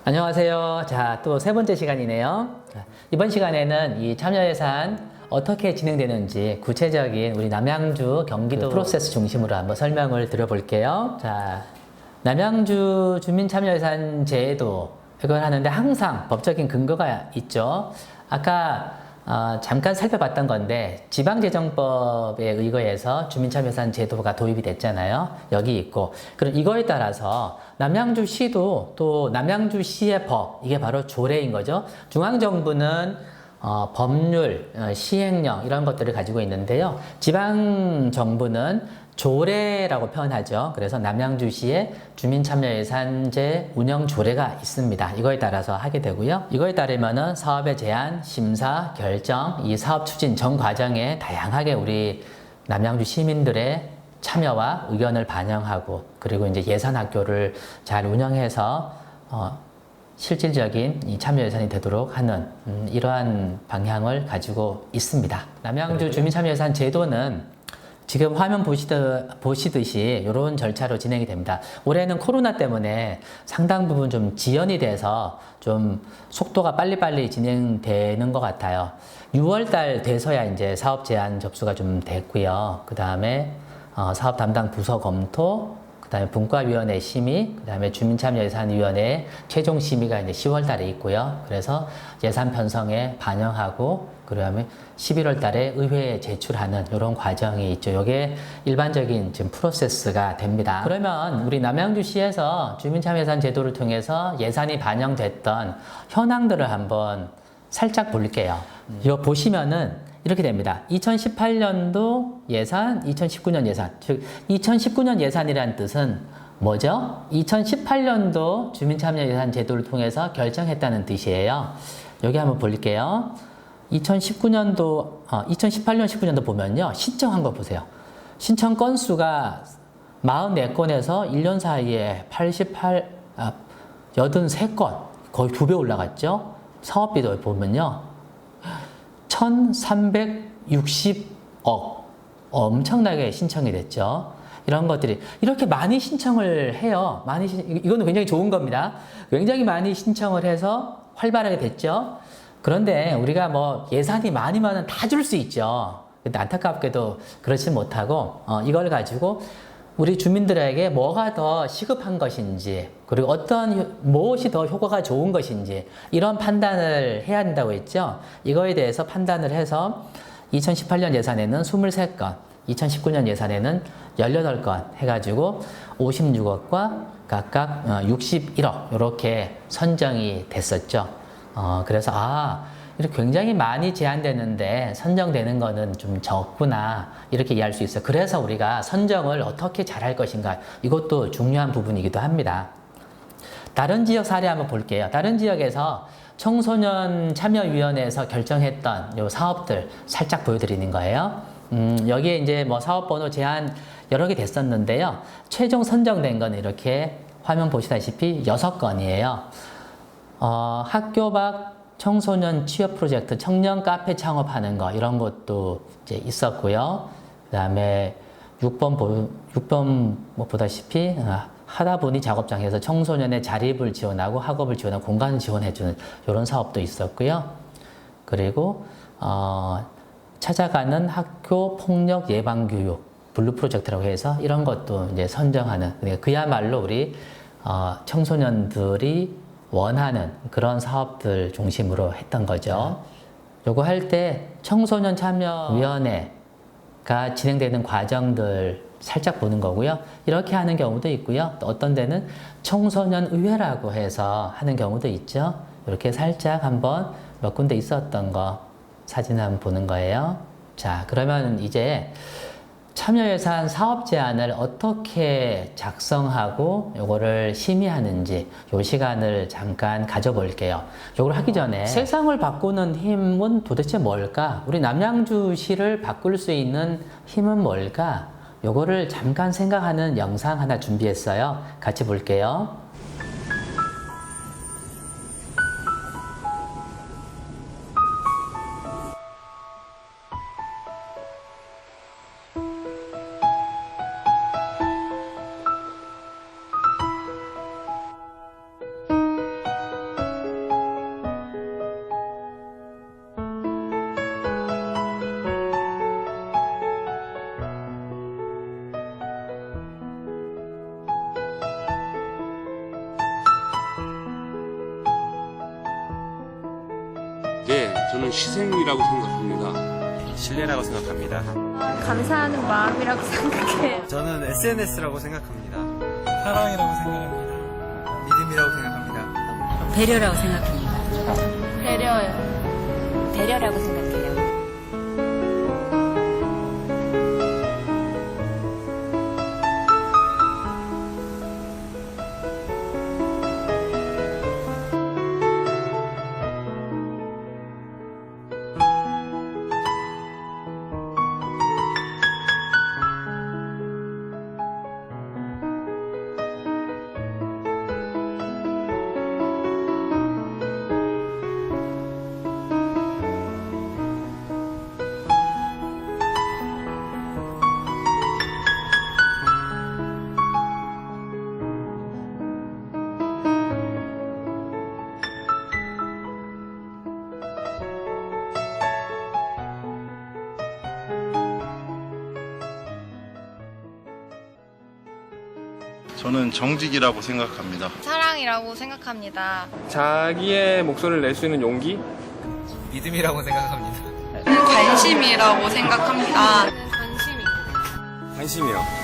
안녕하세요. 자, 또 세 번째 시간이네요. 이번 시간에는 이 참여예산 어떻게 진행되는지 구체적인 우리 남양주 경기도 프로세스 중심으로 한번 설명을 드려볼게요. 자, 남양주 주민참여예산 제도 이걸 하는데 항상 법적인 근거가 있죠. 아까 잠깐 살펴봤던 건데 지방재정법에 의거해서 주민참여예산 제도가 도입이 됐잖아요. 여기 있고 그럼 이거에 따라서 남양주시도 또 남양주시의 법 이게 바로 조례인 거죠. 중앙정부는 법률, 시행령 이런 것들을 가지고 있는데요. 지방정부는 조례라고 표현하죠. 그래서 남양주시에 주민참여예산제 운영 조례가 있습니다. 이거에 따라서 하게 되고요. 이거에 따르면은 사업의 제안, 심사, 결정, 이 사업 추진 전 과정에 다양하게 우리 남양주 시민들의 참여와 의견을 반영하고 그리고 이제 예산학교를 잘 운영해서 실질적인 이 참여 예산이 되도록 하는 이러한 방향을 가지고 있습니다. 남양주 주민참여예산 제도는 지금 화면 보시듯이 이런 절차로 진행이 됩니다. 올해는 코로나 때문에 상당 부분 좀 지연이 돼서 좀 속도가 빨리빨리 진행되는 것 같아요. 6월 달 돼서야 이제 사업 제안 접수가 좀 됐고요. 그 다음에 사업 담당 부서 검토, 그 다음에 분과위원회 심의, 그 다음에 주민참여예산위원회 최종 심의가 이제 10월 달에 있고요. 그래서 예산 편성에 반영하고, 그 다음에 11월 달에 의회에 제출하는 이런 과정이 있죠. 이게 일반적인 지금 프로세스가 됩니다. 그러면 우리 남양주시에서 주민참여예산 제도를 통해서 예산이 반영됐던 현황들을 한번 살짝 볼게요. 이거 보시면은 이렇게 됩니다. 2018년도 예산, 2019년 예산. 즉, 2019년 예산이라는 뜻은 뭐죠? 2018년도 주민참여예산 제도를 통해서 결정했다는 뜻이에요. 여기 한번 볼게요. 2018년, 19년도 보면요. 신청한 거 보세요. 신청 건수가 44건에서 1년 사이에 83건, 거의 2배 올라갔죠? 사업비도 보면요. 1360억. 엄청나게 신청이 됐죠. 이런 것들이 이렇게 많이 신청을 해요. 이거는 굉장히 좋은 겁니다. 굉장히 많이 신청을 해서 활발하게 됐죠. 그런데 우리가 뭐 예산이 많으면 다 줄 수 있죠. 근데 안타깝게도 그렇지 못하고 이걸 가지고 우리 주민들에게 뭐가 더 시급한 것인지 그리고 무엇이 더 효과가 좋은 것인지 이런 판단을 해야 한다고 했죠. 이거에 대해서 판단을 해서 2018년 예산에는 23건, 2019년 예산에는 18건 해가지고 56억과 각각 61억 이렇게 선정이 됐었죠. 그래서 이렇게 굉장히 많이 제한되는데 선정되는 거는 좀 적구나 이렇게 이해할 수 있어요. 그래서 우리가 선정을 어떻게 잘할 것인가 이것도 중요한 부분이기도 합니다. 다른 지역 사례 한번 볼게요. 다른 지역에서 청소년 참여위원회에서 결정했던 요 사업들 살짝 보여드리는 거예요. 여기에 이제 뭐 사업번호 제한 여러 개 됐었는데요. 최종 선정된 건 이렇게 화면 보시다시피 6건이에요. 학교 밖 청소년 취업 프로젝트, 청년 카페 창업하는 거 이런 것도 이제 있었고요. 그다음에 6번 뭐 보다시피 하다 보니 작업장에서 청소년의 자립을 지원하고 학업을 지원하고 공간을 지원해주는 이런 사업도 있었고요. 그리고 찾아가는 학교 폭력 예방 교육 블루 프로젝트라고 해서 이런 것도 이제 선정하는 그야말로 우리 청소년들이 원하는 그런 사업들 중심으로 했던 거죠. 요거 할 때 청소년 참여위원회가 진행되는 과정들 살짝 보는 거고요. 이렇게 하는 경우도 있고요. 또 어떤 데는 청소년 의회라고 해서 하는 경우도 있죠. 이렇게 살짝 한번 몇 군데 있었던 거 사진 한번 보는 거예요. 자, 그러면 이제 참여예산 사업 제안을 어떻게 작성하고 요거를 심의하는지 요 시간을 잠깐 가져볼게요. 요걸 하기 전에 세상을 바꾸는 힘은 도대체 뭘까? 우리 남양주시를 바꿀 수 있는 힘은 뭘까? 요거를 잠깐 생각하는 영상 하나 준비했어요. 같이 볼게요. 네, 저는 희생이라고 생각합니다. 신뢰라고 생각합니다. 감사하는 마음이라고 생각해요. 저는 SNS라고 생각합니다. 사랑이라고 생각합니다. 믿음이라고 생각합니다. 배려라고 생각합니다. 배려요. 배려라고 생각해요. 저는 정직이라고 생각합니다. 사랑이라고 생각합니다. 자기의 목소리를 낼 수 있는 용기? 믿음이라고 생각합니다. 관심이라고 생각합니다. 관심이요.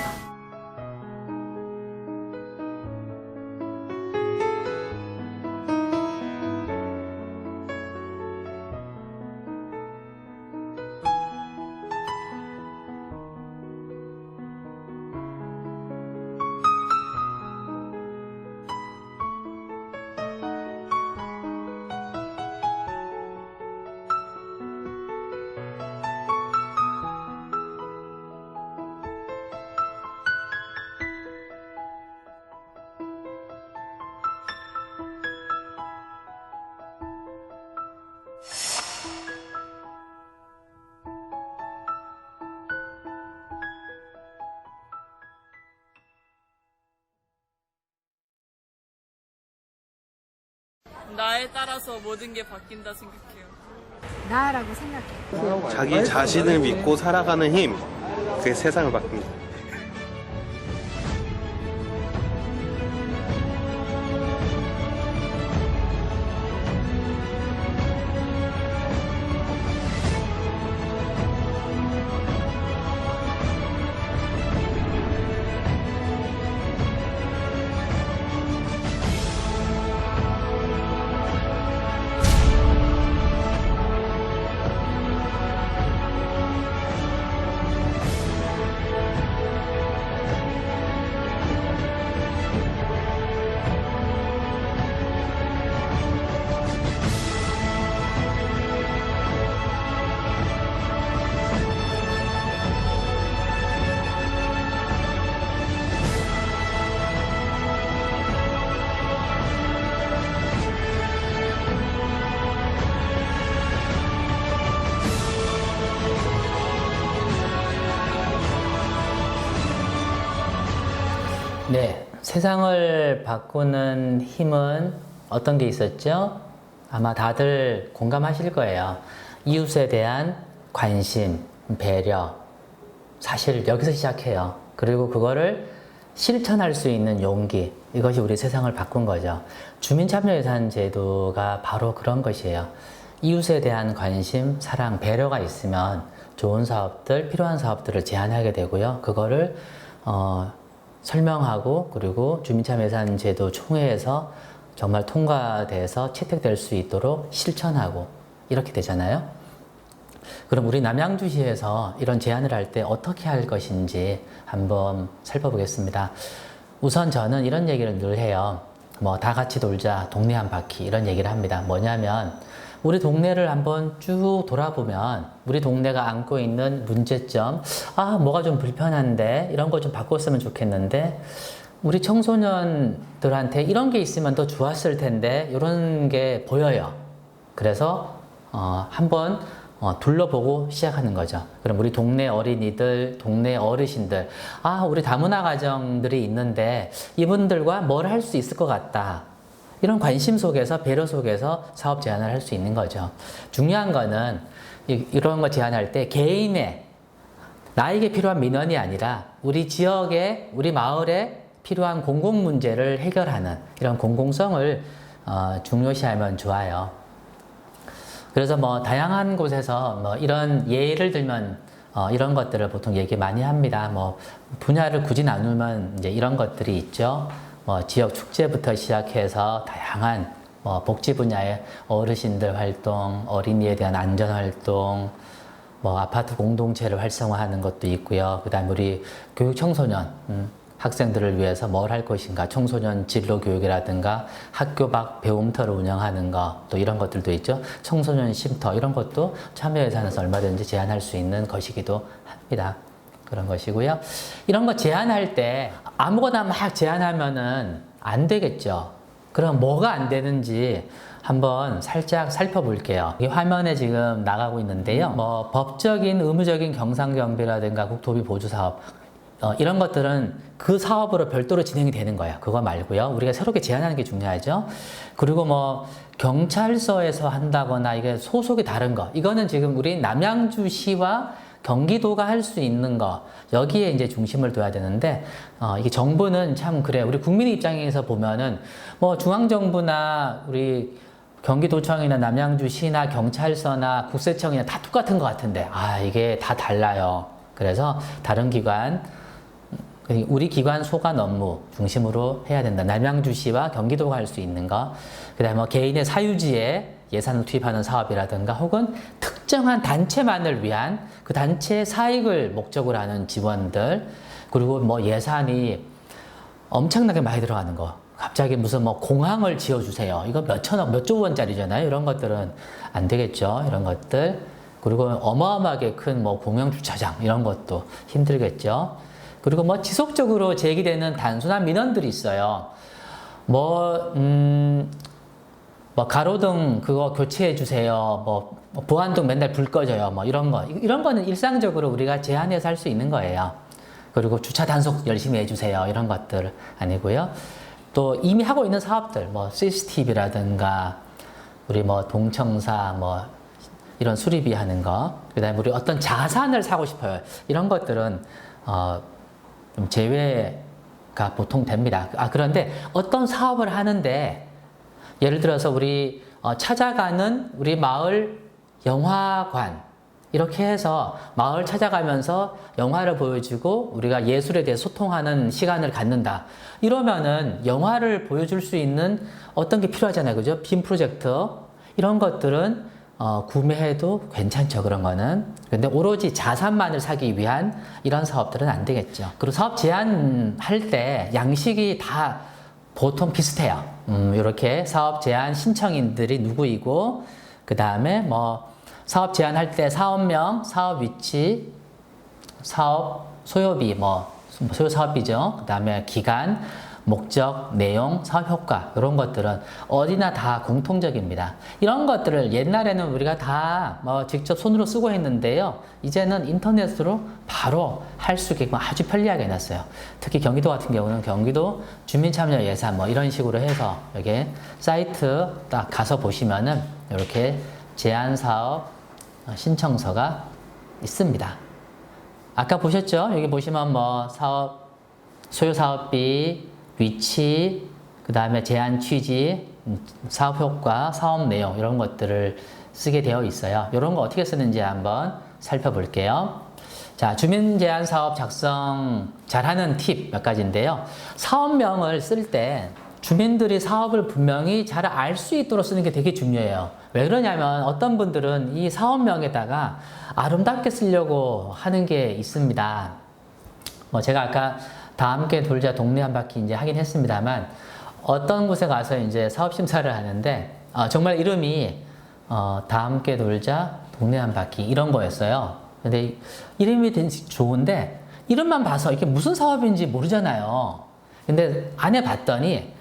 나에 따라서 모든 게 바뀐다 생각해요. 나라고 생각해요. 자기 자신을 믿고 살아가는 힘, 그게 세상을 바꿉니다. 네, 세상을 바꾸는 힘은 어떤 게 있었죠? 아마 다들 공감하실 거예요. 이웃에 대한 관심, 배려, 사실 여기서 시작해요. 그리고 그거를 실천할 수 있는 용기, 이것이 우리 세상을 바꾼 거죠. 주민참여예산제도가 바로 그런 것이에요. 이웃에 대한 관심, 사랑, 배려가 있으면 좋은 사업들, 필요한 사업들을 제안하게 되고요. 그거를 설명하고, 그리고 주민참여예산제도 총회에서 정말 통과돼서 채택될 수 있도록 실천하고, 이렇게 되잖아요. 그럼 우리 남양주시에서 이런 제안을 할 때 어떻게 할 것인지 한번 살펴보겠습니다. 우선 저는 이런 얘기를 늘 해요. 뭐 다 같이 놀자, 동네 한 바퀴, 이런 얘기를 합니다. 뭐냐면 우리 동네를 한번 쭉 돌아보면 우리 동네가 안고 있는 문제점, 뭐가 좀 불편한데 이런 거 좀 바꿨으면 좋겠는데, 우리 청소년들한테 이런 게 있으면 더 좋았을 텐데, 이런 게 보여요. 그래서 한번 둘러보고 시작하는 거죠. 그럼 우리 동네 어린이들, 동네 어르신들, 우리 다문화 가정들이 있는데 이분들과 뭘 할 수 있을 것 같다. 이런 관심 속에서, 배려 속에서 사업 제안을 할 수 있는 거죠. 중요한 거는 이런 거 제안할 때 개인의, 나에게 필요한 민원이 아니라 우리 지역에, 우리 마을에 필요한 공공 문제를 해결하는 이런 공공성을 중요시하면 좋아요. 그래서 뭐 다양한 곳에서 뭐 이런 예를 들면 이런 것들을 보통 얘기 많이 합니다. 뭐 분야를 굳이 나누면 이제 이런 것들이 있죠. 뭐 지역 축제부터 시작해서 다양한 뭐 복지 분야의 어르신들 활동, 어린이에 대한 안전 활동, 뭐 아파트 공동체를 활성화하는 것도 있고요. 그다음에 우리 교육 청소년 학생들을 위해서 뭘 할 것인가, 청소년 진로 교육이라든가 학교 밖 배움터를 운영하는 거, 또 이런 것들도 있죠. 청소년 쉼터 이런 것도 참여 예산에서 얼마든지 제한할 수 있는 것이기도 합니다. 그런 것이고요. 이런 거 제한할 때 아무거나 막 제한하면은 안 되겠죠. 그럼 뭐가 안 되는지 한번 살짝 살펴볼게요. 이 화면에 지금 나가고 있는데요. 뭐 법적인 의무적인 경상경비라든가 국토비 보조 사업 이런 것들은 그 사업으로 별도로 진행이 되는 거예요. 그거 말고요. 우리가 새롭게 제한하는 게 중요하죠. 그리고 뭐 경찰서에서 한다거나 이게 소속이 다른 거. 이거는 지금 우리 남양주시와 경기도가 할 수 있는 거. 여기에 이제 중심을 둬야 되는데 이게 정부는 참 그래. 우리 국민의 입장에서 보면은 뭐 중앙정부나 우리 경기도청이나 남양주시나 경찰서나 국세청이나 다 똑같은 것 같은데 이게 다 달라요. 그래서 다른 기관 우리 기관 소관 업무 중심으로 해야 된다. 남양주시와 경기도가 할 수 있는 거. 그다음에 뭐 개인의 사유지에 예산을 투입하는 사업이라든가 혹은 특정한 단체만을 위한 그 단체의 사익을 목적으로 하는 지원들, 그리고 뭐 예산이 엄청나게 많이 들어가는 거. 갑자기 무슨 뭐 공항을 지어주세요. 이거 몇 천억, 몇 조 원짜리잖아요. 이런 것들은 안 되겠죠. 이런 것들. 그리고 어마어마하게 큰 뭐 공영주차장 이런 것도 힘들겠죠. 그리고 뭐 지속적으로 제기되는 단순한 민원들이 있어요. 뭐 가로등 그거 교체해 주세요. 뭐 보안등 맨날 불 꺼져요. 뭐 이런 거. 이런 거는 일상적으로 우리가 제한해서 할 수 있는 거예요. 그리고 주차 단속 열심히 해주세요. 이런 것들 아니고요. 또 이미 하고 있는 사업들, 뭐 CCTV라든가 우리 뭐 동청사 뭐 이런 수리비 하는 거, 그다음에 우리 어떤 자산을 사고 싶어요. 이런 것들은 좀 제외가 보통 됩니다. 그런데 어떤 사업을 하는데 예를 들어서 우리 찾아가는 우리 마을 영화관 이렇게 해서 마을 찾아가면서 영화를 보여주고 우리가 예술에 대해 소통하는 시간을 갖는다. 이러면은 영화를 보여줄 수 있는 어떤 게 필요하잖아요. 그죠? 빔 프로젝터 이런 것들은 구매해도 괜찮죠. 그런 거는. 근데 오로지 자산만을 사기 위한 이런 사업들은 안 되겠죠. 그리고 사업 제한할 때 양식이 다 보통 비슷해요. 이렇게 사업 제한 신청인들이 누구이고, 그 다음에 뭐 사업 제한할 때 사업명, 사업 위치, 사업 소요비, 뭐 소요 사업비죠. 그 다음에 기간, 목적, 내용, 사업 효과 이런 것들은 어디나 다 공통적입니다. 이런 것들을 옛날에는 우리가 다 뭐 직접 손으로 쓰고 했는데요. 이제는 인터넷으로 바로 할 수 있게끔 아주 편리하게 해놨어요. 특히 경기도 같은 경우는 경기도 주민참여 예산 뭐 이런 식으로 해서 여기 사이트 딱 가서 보시면은 이렇게 제한사업 신청서가 있습니다. 아까 보셨죠? 여기 보시면 뭐 사업, 소요사업비, 위치, 그 다음에 제한 취지, 사업 효과, 사업 내용 이런 것들을 쓰게 되어 있어요. 이런 거 어떻게 쓰는지 한번 살펴볼게요. 자, 주민 제한 사업 작성 잘하는 팁 몇 가지인데요. 사업명을 쓸 때 주민들이 사업을 분명히 잘 알 수 있도록 쓰는 게 되게 중요해요. 왜 그러냐면 어떤 분들은 이 사업명에다가 아름답게 쓰려고 하는 게 있습니다. 뭐 제가 아까 다 함께 돌자 동네 한 바퀴 이제 하긴 했습니다만 어떤 곳에 가서 이제 사업 심사를 하는데 정말 이름이 다 함께 돌자 동네 한 바퀴 이런 거였어요. 근데 이름이 좋은데 이름만 봐서 이게 무슨 사업인지 모르잖아요. 근데 안에 봤더니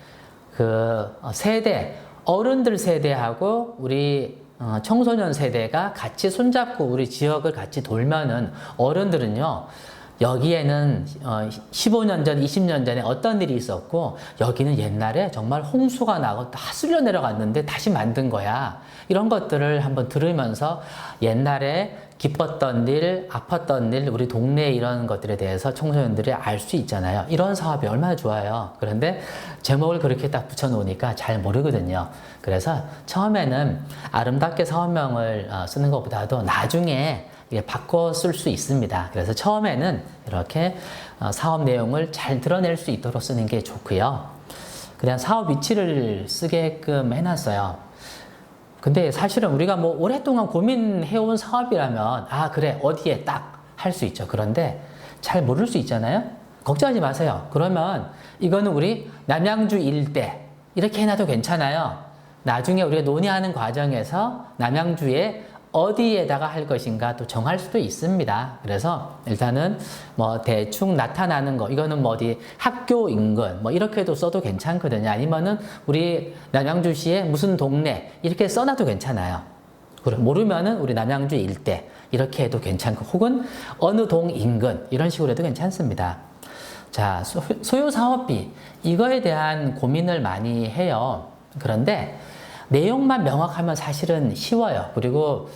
그 세대, 어른들 세대하고 우리 청소년 세대가 같이 손잡고 우리 지역을 같이 돌면은 어른들은요, 여기에는 15년 전, 20년 전에 어떤 일이 있었고 여기는 옛날에 정말 홍수가 나고 다 쓸려 내려갔는데 다시 만든 거야. 이런 것들을 한번 들으면서 옛날에 기뻤던 일, 아팠던 일, 우리 동네 이런 것들에 대해서 청소년들이 알 수 있잖아요. 이런 사업이 얼마나 좋아요. 그런데 제목을 그렇게 딱 붙여놓으니까 잘 모르거든요. 그래서 처음에는 아름답게 사업명을 쓰는 것보다도 나중에 이게 바꿔 쓸 수 있습니다. 그래서 처음에는 이렇게 사업 내용을 잘 드러낼 수 있도록 쓰는 게 좋고요. 그냥 사업 위치를 쓰게끔 해놨어요. 근데 사실은 우리가 뭐 오랫동안 고민해온 사업이라면 그래 어디에 딱 할 수 있죠. 그런데 잘 모를 수 있잖아요. 걱정하지 마세요. 그러면 이거는 우리 남양주 일대 이렇게 해놔도 괜찮아요. 나중에 우리가 논의하는 과정에서 남양주에 어디에다가 할 것인가 또 정할 수도 있습니다. 그래서 일단은 뭐 대충 나타나는 거, 이거는 뭐 어디 학교 인근 뭐 이렇게도 써도 괜찮거든요. 아니면은 우리 남양주시의 무슨 동네 이렇게 써놔도 괜찮아요. 모르면은 우리 남양주 일대 이렇게 해도 괜찮고, 혹은 어느 동 인근 이런 식으로 해도 괜찮습니다. 자, 소요 사업비 이거에 대한 고민을 많이 해요. 그런데 내용만 명확하면 사실은 쉬워요. 그리고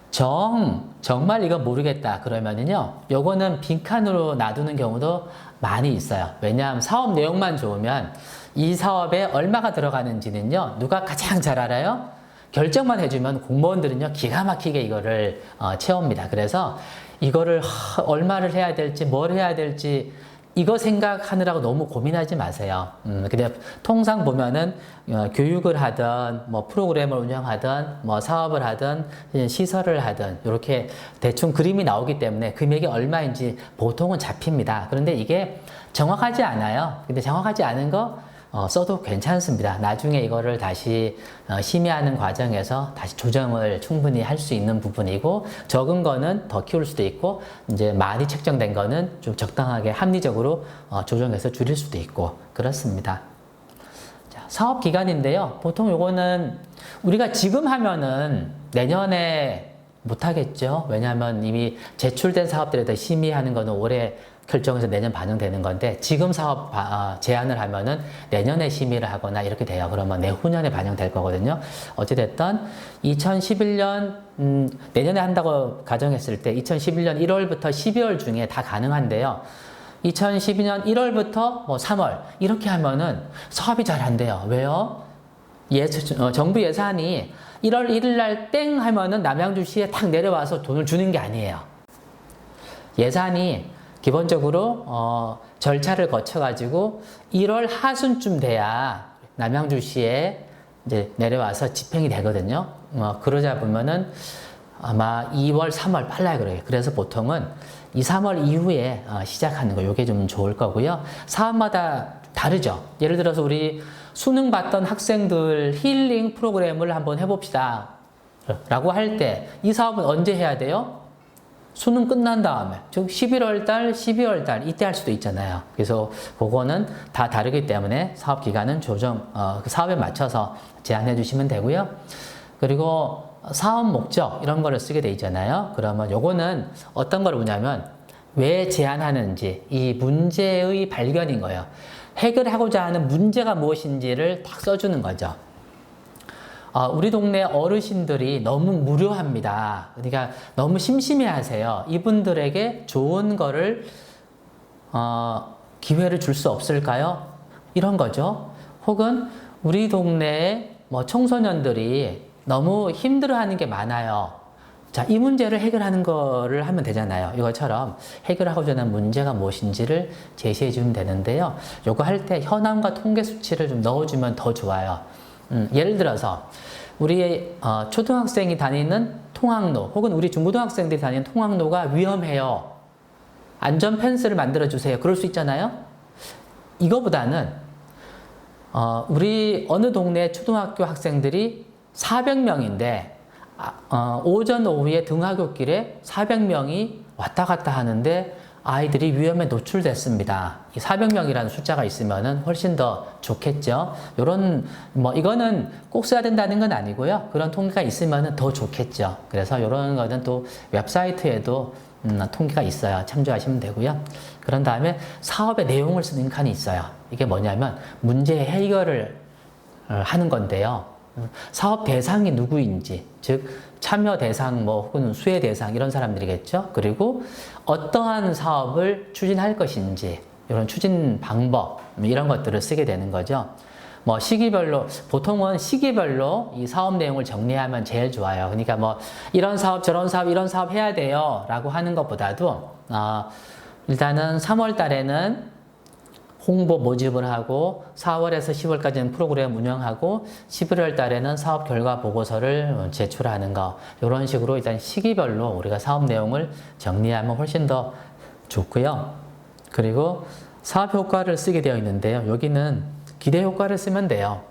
정말 이거 모르겠다 그러면은요, 요거는 빈칸으로 놔두는 경우도 많이 있어요. 왜냐하면 사업 내용만 좋으면 이 사업에 얼마가 들어가는지는요, 누가 가장 잘 알아요? 결정만 해주면 공무원들은요, 기가 막히게 이거를 채웁니다. 그래서 이거를 얼마를 해야 될지 뭘 해야 될지 이거 생각하느라고 너무 고민하지 마세요. 근데 통상 보면은 교육을 하든 뭐 프로그램을 운영하든 뭐 사업을 하든 시설을 하든 이렇게 대충 그림이 나오기 때문에 금액이 얼마인지 보통은 잡힙니다. 그런데 이게 정확하지 않아요. 근데 정확하지 않은 거 써도 괜찮습니다. 나중에 이거를 다시 심의하는 과정에서 다시 조정을 충분히 할 수 있는 부분이고, 적은 거는 더 키울 수도 있고, 이제 많이 책정된 거는 좀 적당하게 합리적으로 조정해서 줄일 수도 있고 그렇습니다. 자, 사업 기간인데요. 보통 요거는 우리가 지금 하면은 내년에 못 하겠죠. 왜냐하면 이미 제출된 사업들에 대해 심의하는 거는 올해 결정해서 내년 반영되는 건데, 지금 사업 제안을 하면은 내년에 심의를 하거나 이렇게 돼요. 그러면 내후년에 반영될 거거든요. 어찌됐든 2011년 내년에 한다고 가정했을 때 2011년 1월부터 12월 중에 다 가능한데요. 2012년 1월부터 뭐 3월 이렇게 하면은 사업이 잘 안 돼요. 왜요? 정부 예산이 1월 1일 날 땡 하면은 남양주시에 탁 내려와서 돈을 주는 게 아니에요. 예산이 기본적으로 절차를 거쳐가지고 1월 하순쯤 돼야 남양주시에 이제 내려와서 집행이 되거든요. 그러자 보면은 아마 2월, 3월 빨라요. 그래요. 그래서 보통은 2, 3월 이후에 시작하는 거, 요게 좀 좋을 거고요. 사업마다 다르죠. 예를 들어서 우리 수능 봤던 학생들 힐링 프로그램을 한번 해봅시다 라고 할 때 이 사업은 언제 해야 돼요? 수능 끝난 다음에, 즉 11월 달, 12월 달 이때 할 수도 있잖아요. 그래서 그거는 다 다르기 때문에 사업 기간은 그 사업에 맞춰서 제안해 주시면 되고요. 그리고 사업 목적 이런 거를 쓰게 돼 있잖아요. 그러면 요거는 어떤 걸 보냐면 왜 제안하는지, 이 문제의 발견인 거예요. 해결하고자 하는 문제가 무엇인지를 딱 써주는 거죠. 우리 동네 어르신들이 너무 무료합니다. 그러니까 너무 심심해 하세요. 이분들에게 좋은 거를, 기회를 줄 수 없을까요? 이런 거죠. 혹은 우리 동네에 뭐 청소년들이 너무 힘들어 하는 게 많아요. 자, 이 문제를 해결하는 거를 하면 되잖아요. 이것처럼 해결하고자 하는 문제가 무엇인지를 제시해 주면 되는데요. 요거 할 때 현황과 통계 수치를 좀 넣어주면 더 좋아요. 예를 들어서 우리 초등학생이 다니는 통학로, 혹은 우리 중고등학생들이 다니는 통학로가 위험해요. 안전 펜스를 만들어 주세요. 그럴 수 있잖아요. 이거보다는 우리 어느 동네 초등학교 학생들이 400명인데 오전 오후에 등하굣길에 400명이 왔다 갔다 하는데 아이들이 위험에 노출됐습니다. 이 400명이라는 숫자가 있으면은 훨씬 더 좋겠죠. 이거는 꼭 써야 된다는 건 아니고요. 그런 통계가 있으면은 더 좋겠죠. 그래서 이런 거는 또 웹사이트에도 통계가 있어요. 참조하시면 되고요. 그런 다음에 사업의 내용을 쓰는 칸이 있어요. 이게 뭐냐면 문제 해결을 하는 건데요. 사업 대상이 누구인지, 즉 참여 대상 혹은 수혜 대상 이런 사람들이겠죠. 그리고 어떠한 사업을 추진할 것인지, 이런 추진 방법 이런 것들을 쓰게 되는 거죠. 뭐 시기별로, 보통은 시기별로 이 사업 내용을 정리하면 제일 좋아요. 그러니까 뭐 이런 사업, 저런 사업, 이런 사업 해야 돼요 라고 하는 것보다도 일단은 3월 달에는 홍보 모집을 하고 4월에서 10월까지는 프로그램 운영하고 11월 달에는 사업 결과 보고서를 제출하는 거, 이런 식으로 일단 시기별로 우리가 사업 내용을 정리하면 훨씬 더 좋고요. 그리고 사업 효과를 쓰게 되어 있는데요. 여기는 기대 효과를 쓰면 돼요.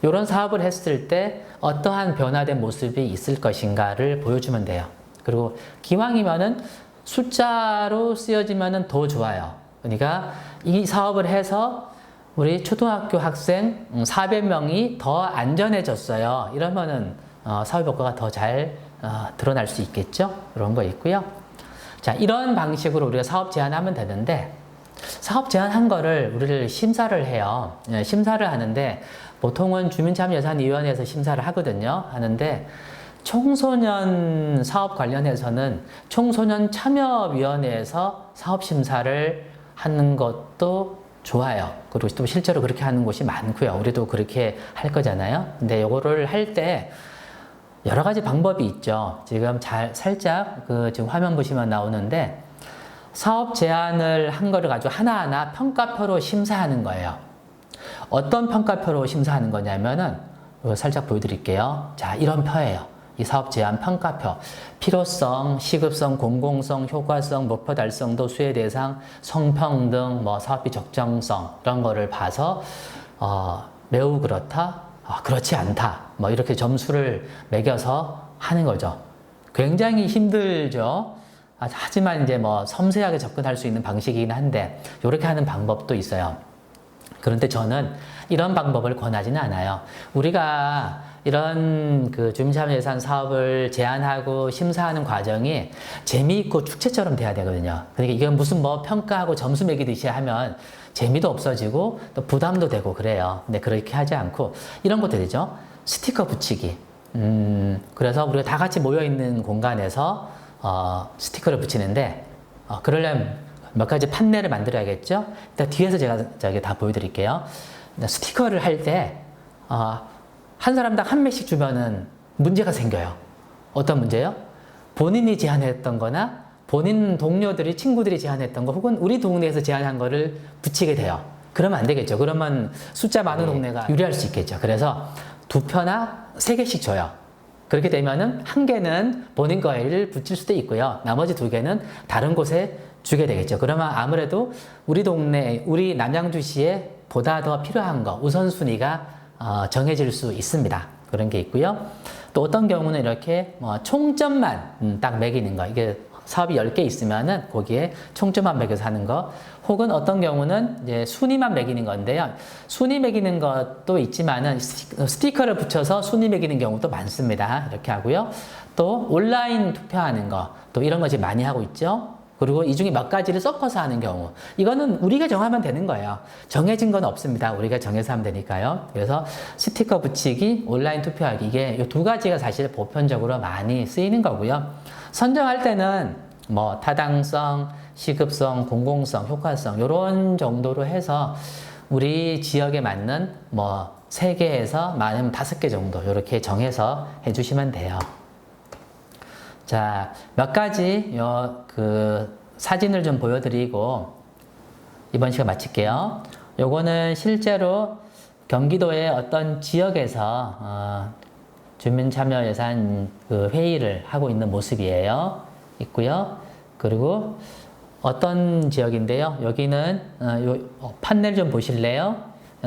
이런 사업을 했을 때 어떠한 변화된 모습이 있을 것인가를 보여주면 돼요. 그리고 기왕이면은 숫자로 쓰여지면은 더 좋아요. 그러니까 이 사업을 해서 우리 초등학교 학생 400명이 더 안전해졌어요. 이러면은 사업 효과가 더 잘 드러날 수 있겠죠. 이런 거 있고요. 자, 이런 방식으로 우리가 사업 제안하면 되는데, 사업 제안한 거를 우리를 심사를 해요. 심사를 하는데 보통은 주민참여예산위원회에서 심사를 하거든요. 하는데 청소년 사업 관련해서는 청소년 참여위원회에서 사업 심사를 하는 것도 좋아요. 그리고 또 실제로 그렇게 하는 곳이 많고요. 우리도 그렇게 할 거잖아요. 근데 이거를 할 때 여러 가지 방법이 있죠. 지금 살짝 지금 화면 보시면 나오는데, 사업 제안을 한 거를 가지고 하나하나 평가표로 심사하는 거예요. 어떤 평가표로 심사하는 거냐면은 이거 살짝 보여드릴게요. 자, 이런 표예요. 이 사업 제안 평가표. 필요성, 시급성, 공공성, 효과성, 목표 달성도, 수혜 대상, 성평등, 뭐 사업비 적정성, 이런 거를 봐서 매우 그렇다, 그렇지 않다, 뭐 이렇게 점수를 매겨서 하는 거죠. 굉장히 힘들죠. 하지만 이제 뭐 섬세하게 접근할 수 있는 방식이긴 한데, 이렇게 하는 방법도 있어요. 그런데 저는 이런 방법을 권하지는 않아요. 우리가 이런 주민참여예산 사업을 제안하고 심사하는 과정이 재미있고 축제처럼 돼야 되거든요. 그러니까 이건 무슨 뭐 평가하고 점수 매기듯이 하면 재미도 없어지고 또 부담도 되고 그래요. 근데 그렇게 하지 않고 이런 것도 되죠. 스티커 붙이기. 그래서 우리가 다 같이 모여있는 공간에서 스티커를 붙이는데, 그러려면 몇 가지 판넬을 만들어야겠죠? 일단 뒤에서 제가 다 보여드릴게요. 스티커를 할 때, 한 사람당 한枚씩 주면은 문제가 생겨요. 어떤 문제요? 본인이 제안했던 거나 본인 동료들이, 친구들이 제안했던 거, 혹은 우리 동네에서 제안한 거를 붙이게 돼요. 그러면 안 되겠죠. 그러면 숫자 많은 동네가 유리할 수 있겠죠. 그래서 2표나 3개씩 줘요. 그렇게 되면은 1개는 본인 거를 붙일 수도 있고요. 나머지 2개는 다른 곳에 주게 되겠죠. 그러면 아무래도 우리 동네, 우리 남양주시에 보다 더 필요한 거, 우선순위가 정해질 수 있습니다. 그런 게 있고요. 또 어떤 경우는 이렇게 총점만 딱 매기는 거, 이게 사업이 10개 있으면은 거기에 총점만 매겨서 하는 거, 혹은 어떤 경우는 이제 순위만 매기는 건데요. 순위 매기는 것도 있지만은 스티커를 붙여서 순위 매기는 경우도 많습니다. 이렇게 하고요. 또 온라인 투표하는 거, 또 이런 거 지금 많이 하고 있죠. 그리고 이 중에 몇 가지를 섞어서 하는 경우, 이거는 우리가 정하면 되는 거예요. 정해진 건 없습니다. 우리가 정해서 하면 되니까요. 그래서 스티커 붙이기, 온라인 투표하기, 이게 이 2가지가 사실 보편적으로 많이 쓰이는 거고요. 선정할 때는 뭐 타당성, 시급성, 공공성, 효과성, 이런 정도로 해서 우리 지역에 맞는 뭐 3개에서 많으면 5개 정도 이렇게 정해서 해주시면 돼요. 자, 몇 가지 사진을 좀 보여드리고 이번 시간 마칠게요. 요거는 실제로 경기도의 어떤 지역에서 주민참여예산 회의를 하고 있는 모습이에요. 있고요. 그리고 어떤 지역인데요. 여기는 판넬 좀 보실래요?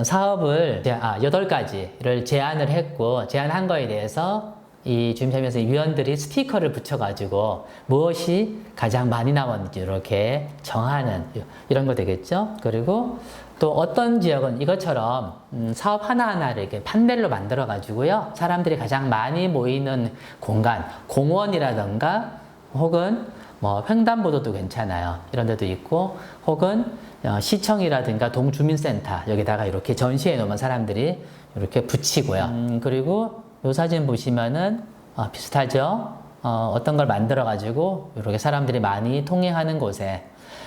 사업을 8가지를 제안을 했고, 제안한 거에 대해서 이 주민참여예산 위원들이 스티커를 붙여가지고 무엇이 가장 많이 나왔는지 이렇게 정하는, 이런 거 되겠죠. 그리고 또 어떤 지역은 이것처럼 사업 하나하나를 이렇게 판넬로 만들어 가지고요, 사람들이 가장 많이 모이는 공간, 공원이라든가 혹은 뭐 횡단보도도 괜찮아요. 이런 데도 있고, 혹은 시청이라든가 동주민센터 여기다가 이렇게 전시해 놓으면 사람들이 이렇게 붙이고요. 그리고 이 사진 보시면은 비슷하죠? 어떤 걸 만들어 가지고 이렇게 사람들이 많이 통행하는 곳에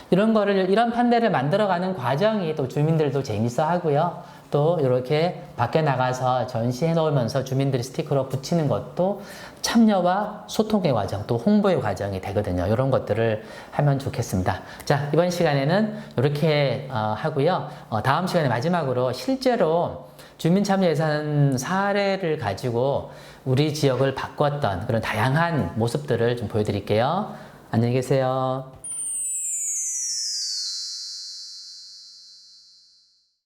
이런 판넬을 만들어가는 과정이 또 주민들도 재밌어 하고요. 또 이렇게 밖에 나가서 전시해 놓으면서 주민들이 스티커로 붙이는 것도 참여와 소통의 과정, 또 홍보의 과정이 되거든요. 이런 것들을 하면 좋겠습니다. 자, 이번 시간에는 이렇게 하고요. 다음 시간에 마지막으로 실제로 주민참여예산 사례를 가지고 우리 지역을 바꿨던 그런 다양한 모습들을 좀 보여드릴게요. 안녕히 계세요.